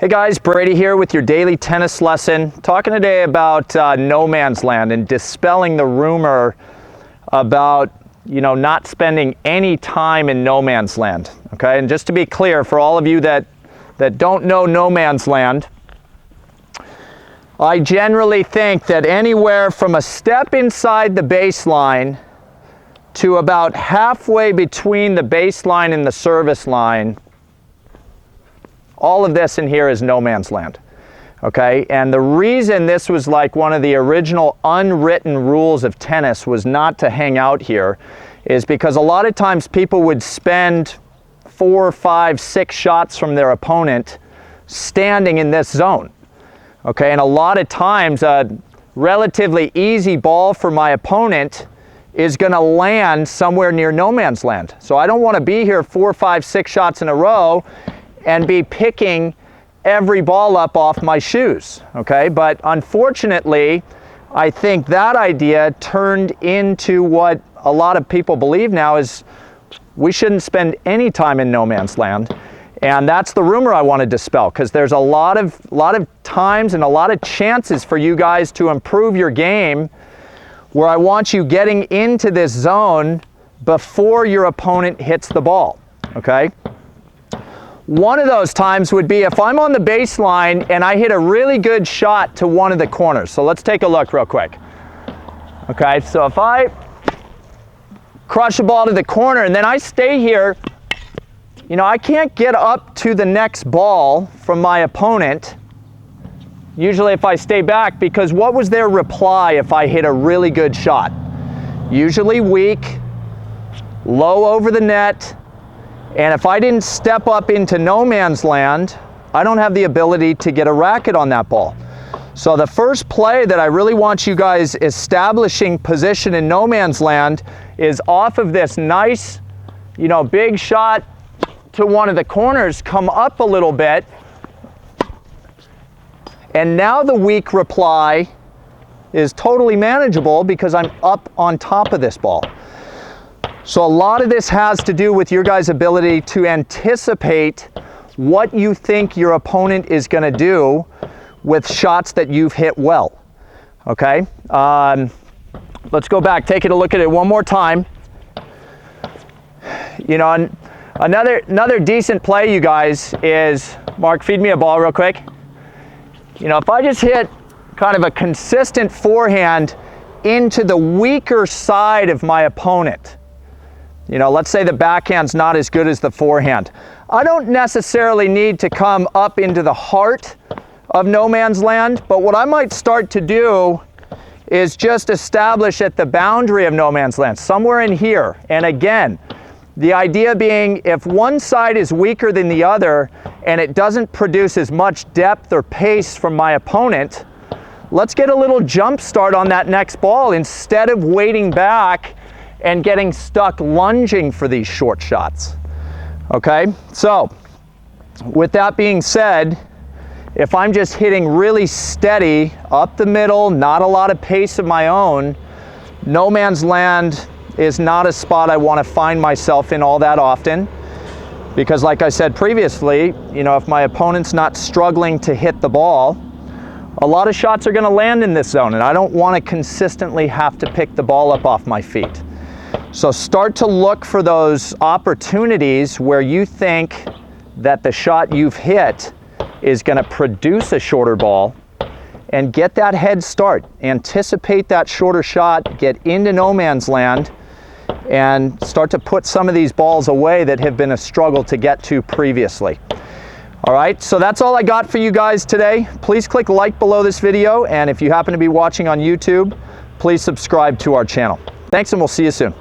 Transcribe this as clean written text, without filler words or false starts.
Hey guys, Brady here with your daily tennis lesson. Talking today about no man's land and dispelling the rumor about, not spending any time in no man's land. Okay, and just to be clear, for all of you that don't know no man's land, I generally think that anywhere from a step inside the baseline to about halfway between the baseline and the service line, all of this in here is no man's land, okay? And the reason this was like one of the original unwritten rules of tennis was not to hang out here is because a lot of times people would spend 4, 5, 6 shots from their opponent standing in this zone, okay? And a lot of times a relatively easy ball for my opponent is going to land somewhere near no man's land. So I don't want to be here 4, 5, 6 shots in a row and be picking every ball up off my shoes, okay? But unfortunately, I think that idea turned into what a lot of people believe now is we shouldn't spend any time in no man's land. And that's the rumor I want to dispel, because there's a lot of times and a lot of chances for you guys to improve your game where I want you getting into this zone before your opponent hits the ball, okay? One of those times would be if I'm on the baseline and I hit a really good shot to one of the corners. So let's take a look real quick. Okay, so if I crush a ball to the corner and then I stay here, I can't get up to the next ball from my opponent, usually if I stay back, because what was their reply if I hit a really good shot? Usually weak, low over the net, and if I didn't step up into no man's land, I don't have the ability to get a racket on that ball. So the first play that I really want you guys establishing position in no man's land is off of this nice, big shot to one of the corners, come up a little bit, and now the weak reply is totally manageable because I'm up on top of this ball. So a lot of this has to do with your guys' ability to anticipate what you think your opponent is going to do with shots that you've hit well, okay? Let's go back, take a look at it one more time. Another decent play, you guys, is, Mark, feed me a ball real quick. If I just hit kind of a consistent forehand into the weaker side of my opponent, let's say the backhand's not as good as the forehand. I don't necessarily need to come up into the heart of no man's land, but what I might start to do is just establish at the boundary of no man's land, somewhere in here. And again, the idea being if one side is weaker than the other and it doesn't produce as much depth or pace from my opponent, let's get a little jump start on that next ball instead of waiting back and getting stuck lunging for these short shots, okay? So, with that being said, if I'm just hitting really steady, up the middle, not a lot of pace of my own, no man's land is not a spot I want to find myself in all that often, because like I said previously, if my opponent's not struggling to hit the ball, a lot of shots are going to land in this zone, and I don't want to consistently have to pick the ball up off my feet. So start to look for those opportunities where you think that the shot you've hit is going to produce a shorter ball, and get that head start. Anticipate that shorter shot, get into no man's land, and start to put some of these balls away that have been a struggle to get to previously. All right, so that's all I got for you guys today. Please click like below this video, and if you happen to be watching on YouTube, please subscribe to our channel. Thanks, and we'll see you soon.